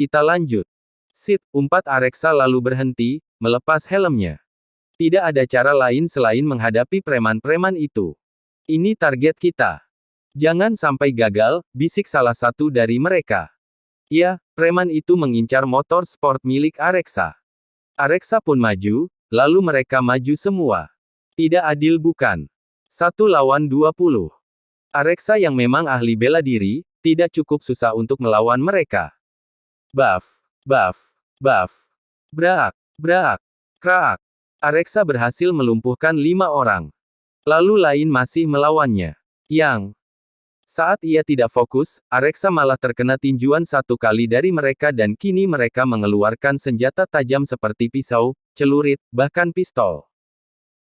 Kita lanjut. Sit, umpat Areksa lalu berhenti, melepas helmnya. Tidak ada cara lain selain menghadapi preman-preman itu. Ini target kita. Jangan sampai gagal, bisik salah satu dari mereka. Ya, preman itu mengincar motor sport milik Areksa. Areksa pun maju, lalu mereka maju semua. Tidak adil bukan? 1 lawan 20. Areksa yang memang ahli bela diri, tidak cukup susah untuk melawan mereka. Buff, buff, buff. Brak, brak, krak. Areksa berhasil melumpuhkan 5 orang. Lalu lain masih melawannya. Saat ia tidak fokus, Areksa malah terkena tinjuan 1 kali dari mereka dan kini mereka mengeluarkan senjata tajam seperti pisau, celurit, bahkan pistol.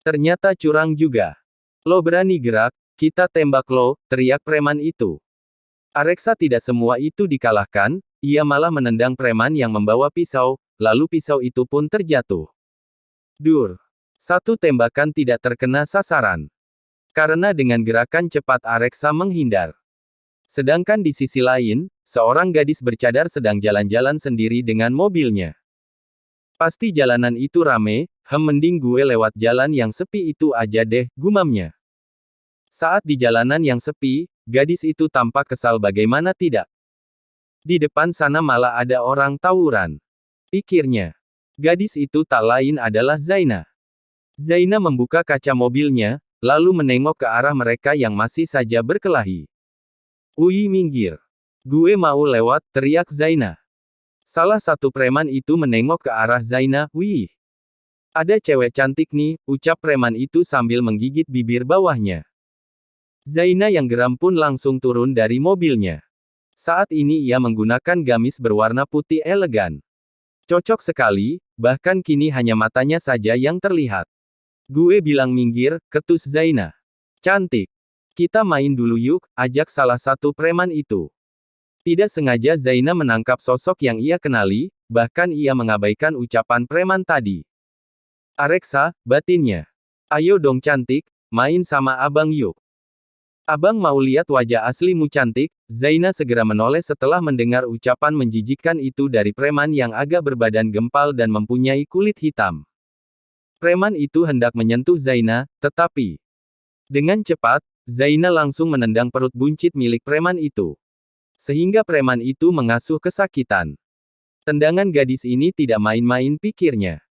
Ternyata curang juga. Lo berani gerak, kita tembak lo, teriak preman itu. Areksa tidak semua itu dikalahkan, ia malah menendang preman yang membawa pisau, lalu pisau itu pun terjatuh. Dur. 1 tembakan tidak terkena sasaran. Karena dengan gerakan cepat Areksa menghindar. Sedangkan di sisi lain, seorang gadis bercadar sedang jalan-jalan sendiri dengan mobilnya. Pasti jalanan itu rame, mending gue lewat jalan yang sepi itu aja deh, gumamnya. Saat di jalanan yang sepi, gadis itu tampak kesal bagaimana tidak. Di depan sana malah ada orang tawuran. Pikirnya. Gadis itu tak lain adalah Zaina. Zaina membuka kaca mobilnya, lalu menengok ke arah mereka yang masih saja berkelahi. Wih minggir. Gue mau lewat, teriak Zaina. Salah satu preman itu menengok ke arah Zaina, wih. Ada cewek cantik nih, ucap preman itu sambil menggigit bibir bawahnya. Zaina yang geram pun langsung turun dari mobilnya. Saat ini ia menggunakan gamis berwarna putih elegan. Cocok sekali, bahkan kini hanya matanya saja yang terlihat. Gue bilang minggir, ketus Zaina. Cantik. Kita main dulu yuk, ajak salah satu preman itu. Tidak sengaja Zaina menangkap sosok yang ia kenali, bahkan ia mengabaikan ucapan preman tadi. Areksa, batinnya. Ayo dong cantik, main sama abang yuk. Abang mau lihat wajah aslimu cantik, Zaina segera menoleh setelah mendengar ucapan menjijikkan itu dari preman yang agak berbadan gempal dan mempunyai kulit hitam. Preman itu hendak menyentuh Zaina, tetapi dengan cepat, Zaina langsung menendang perut buncit milik preman itu. Sehingga preman itu mengasuh kesakitan. Tendangan gadis ini tidak main-main pikirnya.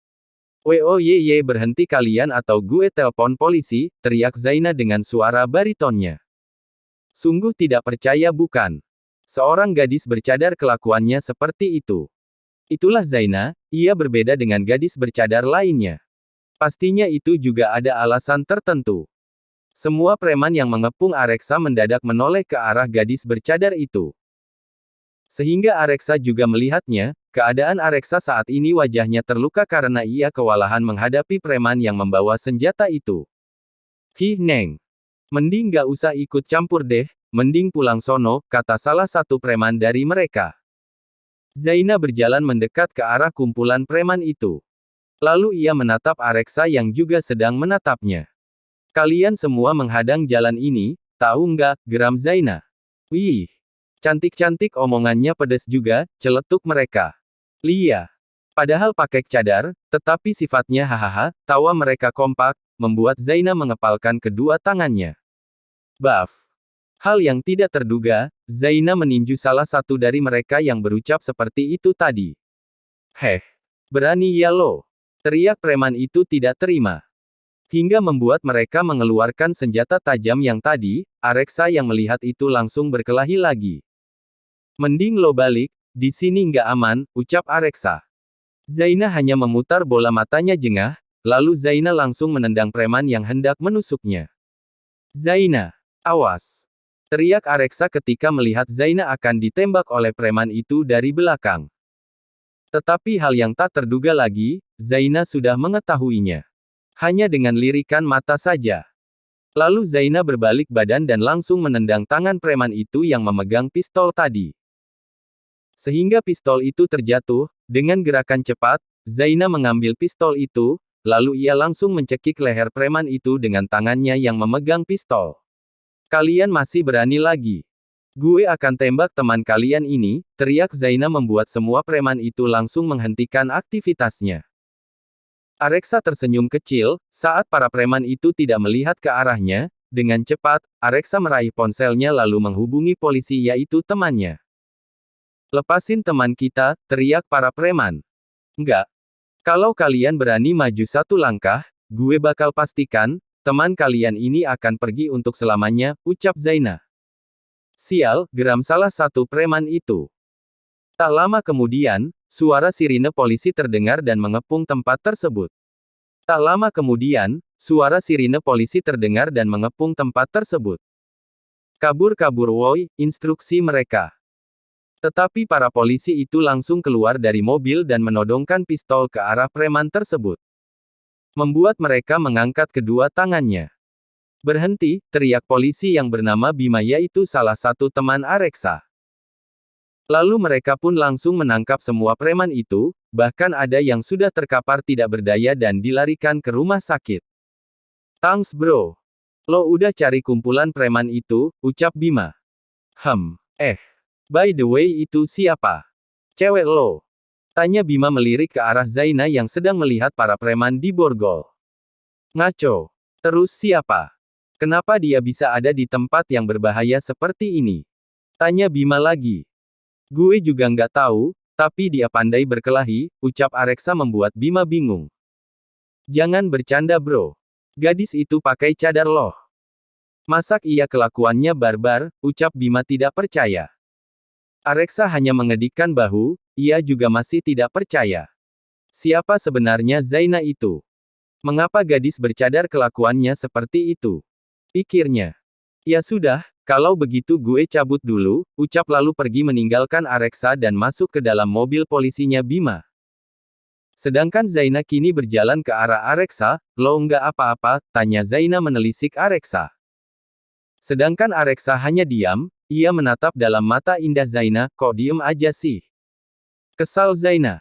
Woye berhenti kalian atau gue telpon polisi, teriak Zaina dengan suara baritonnya. Sungguh tidak percaya bukan? Seorang gadis bercadar kelakuannya seperti itu. Itulah Zaina, ia berbeda dengan gadis bercadar lainnya. Pastinya itu juga ada alasan tertentu. Semua preman yang mengepung Areksa mendadak menoleh ke arah gadis bercadar itu. Sehingga Areksa juga melihatnya, keadaan Areksa saat ini wajahnya terluka karena ia kewalahan menghadapi preman yang membawa senjata itu. Hih Neng. Mending gak usah ikut campur deh, mending pulang sono, kata salah satu preman dari mereka. Zaina berjalan mendekat ke arah kumpulan preman itu. Lalu ia menatap Areksa yang juga sedang menatapnya. Kalian semua menghadang jalan ini, tahu nggak, geram Zaina. Wih, cantik-cantik omongannya pedes juga, celetuk mereka. Lia. Padahal pakai cadar, tetapi sifatnya hahaha, tawa mereka kompak, membuat Zaina mengepalkan kedua tangannya. Buff. Hal yang tidak terduga, Zaina meninju salah satu dari mereka yang berucap seperti itu tadi. Heh, berani ya lo? Teriak preman itu tidak terima. Hingga membuat mereka mengeluarkan senjata tajam yang tadi, Areksa yang melihat itu langsung berkelahi lagi. Mending lo balik, di sini nggak aman, ucap Areksa. Zaina hanya memutar bola matanya jengah, lalu Zaina langsung menendang preman yang hendak menusuknya. Zaina, awas! Teriak Areksa ketika melihat Zaina akan ditembak oleh preman itu dari belakang. Tetapi hal yang tak terduga lagi, Zaina sudah mengetahuinya. Hanya dengan lirikan mata saja. Lalu Zaina berbalik badan dan langsung menendang tangan preman itu yang memegang pistol tadi. Sehingga pistol itu terjatuh, dengan gerakan cepat, Zaina mengambil pistol itu, lalu ia langsung mencekik leher preman itu dengan tangannya yang memegang pistol. Kalian masih berani lagi? Gue akan tembak teman kalian ini, teriak Zaina membuat semua preman itu langsung menghentikan aktivitasnya. Areksa tersenyum kecil, saat para preman itu tidak melihat ke arahnya. Dengan cepat, Areksa meraih ponselnya lalu menghubungi polisi yaitu temannya. Lepasin teman kita, teriak para preman. Enggak. Kalau kalian berani maju satu langkah, gue bakal pastikan, teman kalian ini akan pergi untuk selamanya, ucap Zaina. Sial, geram salah satu preman itu. Tak lama kemudian, suara sirine polisi terdengar dan mengepung tempat tersebut. Tak lama kemudian, suara sirine polisi terdengar dan mengepung tempat tersebut. Kabur-kabur woi, instruksi mereka. Tetapi para polisi itu langsung keluar dari mobil dan menodongkan pistol ke arah preman tersebut. Membuat mereka mengangkat kedua tangannya. Berhenti, teriak polisi yang bernama Bima yaitu salah satu teman Areksa. Lalu mereka pun langsung menangkap semua preman itu, bahkan ada yang sudah terkapar tidak berdaya dan dilarikan ke rumah sakit. Thanks bro. Lo udah cari kumpulan preman itu, ucap Bima. By the way itu siapa? Cewek lo? Tanya Bima melirik ke arah Zaina yang sedang melihat para preman di borgol. Ngaco. Terus siapa? Kenapa dia bisa ada di tempat yang berbahaya seperti ini? Tanya Bima lagi. Gue juga nggak tahu, tapi dia pandai berkelahi, ucap Areksa membuat Bima bingung. Jangan bercanda bro. Gadis itu pakai cadar loh. Masak iya kelakuannya barbar, ucap Bima tidak percaya. Areksa hanya mengedikkan bahu, ia juga masih tidak percaya. Siapa sebenarnya Zaina itu? Mengapa gadis bercadar kelakuannya seperti itu? Pikirnya. Ya sudah, kalau begitu gue cabut dulu, ucap lalu pergi meninggalkan Areksa dan masuk ke dalam mobil polisinya Bima. Sedangkan Zaina kini berjalan ke arah Areksa, lo nggak apa-apa, tanya Zaina menelisik Areksa. Sedangkan Areksa hanya diam, ia menatap dalam mata indah Zaina, kok diem aja sih? Kesal Zaina.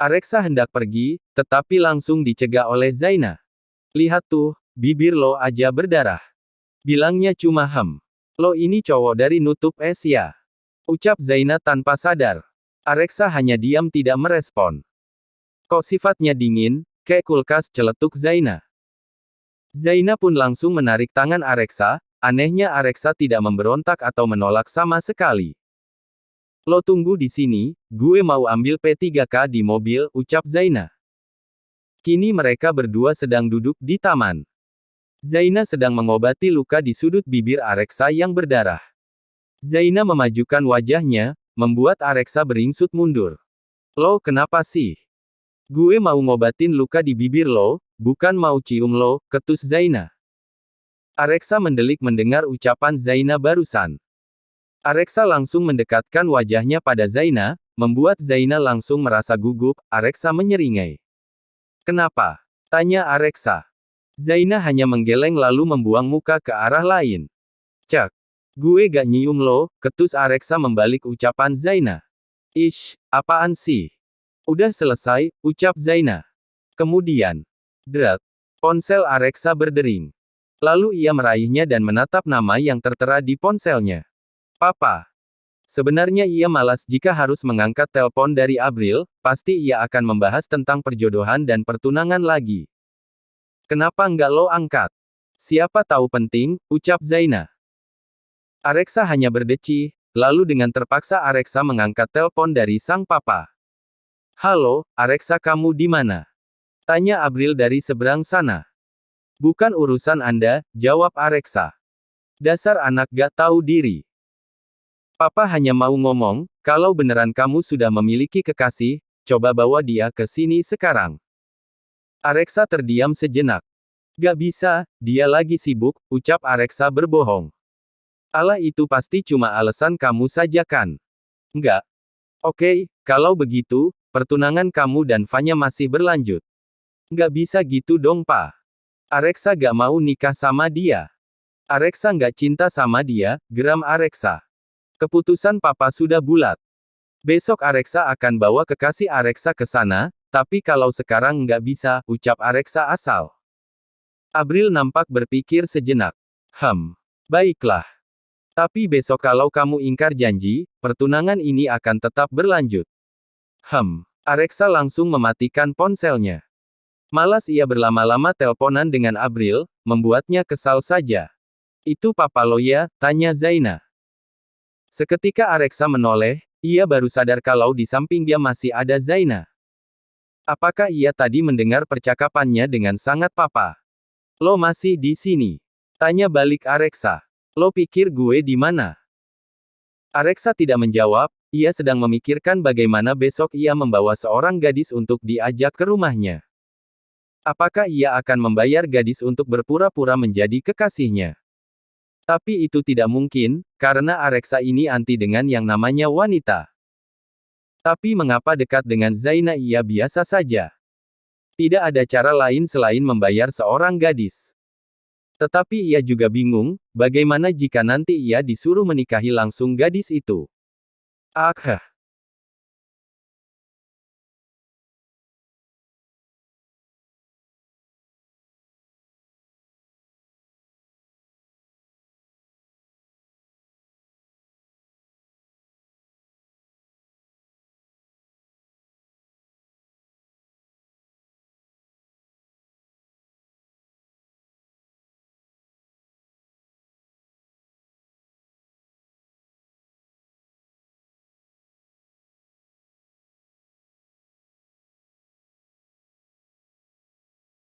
Areksa hendak pergi, tetapi langsung dicegah oleh Zaina. Lihat tuh, bibir lo aja berdarah. Bilangnya cuma Lo ini cowok dari nutup es ya? Ucap Zaina tanpa sadar. Areksa hanya diam tidak merespon. Kok sifatnya dingin, kayak kulkas celetuk Zaina. Zaina pun langsung menarik tangan Areksa. Anehnya Areksa tidak memberontak atau menolak sama sekali. Lo tunggu di sini, gue mau ambil P3K di mobil, ucap Zaina. Kini mereka berdua sedang duduk di taman. Zaina sedang mengobati luka di sudut bibir Areksa yang berdarah. Zaina memajukan wajahnya, membuat Areksa beringsut mundur. Lo kenapa sih? Gue mau ngobatin luka di bibir lo, bukan mau cium lo, ketus Zaina. Areksa mendelik mendengar ucapan Zaina barusan. Areksa langsung mendekatkan wajahnya pada Zaina, membuat Zaina langsung merasa gugup. Areksa menyeringai. Kenapa? Tanya Areksa. Zaina hanya menggeleng lalu membuang muka ke arah lain. Cek. Gue gak nyium lo, ketus Areksa membalik ucapan Zaina. Ish, apaan sih? Udah selesai, ucap Zaina. Kemudian, ponsel Areksa berdering. Lalu ia meraihnya dan menatap nama yang tertera di ponselnya. Papa. Sebenarnya ia malas jika harus mengangkat telepon dari Abril, pasti ia akan membahas tentang perjodohan dan pertunangan lagi. Kenapa nggak lo angkat? Siapa tahu penting, ucap Zaina. Areksa hanya berdecih, lalu dengan terpaksa Areksa mengangkat telepon dari sang papa. Halo, Areksa kamu di mana? Tanya Abril dari seberang sana. Bukan urusan Anda, jawab Areksa. Dasar anak gak tahu diri. Papa hanya mau ngomong, kalau beneran kamu sudah memiliki kekasih, coba bawa dia ke sini sekarang. Areksa terdiam sejenak. Gak bisa, dia lagi sibuk, ucap Areksa berbohong. Alah itu pasti cuma alasan kamu saja kan? Enggak. Oke, kalau begitu, pertunangan kamu dan Fanya masih berlanjut. Nggak bisa gitu dong pa. Areksa gak mau nikah sama dia. Areksa nggak cinta sama dia, geram Areksa. Keputusan papa sudah bulat. Besok Areksa akan bawa kekasih Areksa ke sana, tapi kalau sekarang nggak bisa, ucap Areksa asal. Abril nampak berpikir sejenak. Baiklah. Tapi besok kalau kamu ingkar janji, pertunangan ini akan tetap berlanjut. Areksa langsung mematikan ponselnya. Malas ia berlama-lama teleponan dengan Abril, membuatnya kesal saja. Itu Papa lo ya? Tanya Zaina. Seketika Areksa menoleh, ia baru sadar kalau di samping dia masih ada Zaina. Apakah ia tadi mendengar percakapannya dengan sangat Papa? Lo masih di sini? Tanya balik Areksa. Lo pikir gue di mana? Areksa tidak menjawab, ia sedang memikirkan bagaimana besok ia membawa seorang gadis untuk diajak ke rumahnya. Apakah ia akan membayar gadis untuk berpura-pura menjadi kekasihnya? Tapi itu tidak mungkin, karena Areksa ini anti dengan yang namanya wanita. Tapi mengapa dekat dengan Zaina ia biasa saja? Tidak ada cara lain selain membayar seorang gadis. Tetapi ia juga bingung, bagaimana jika nanti ia disuruh menikahi langsung gadis itu?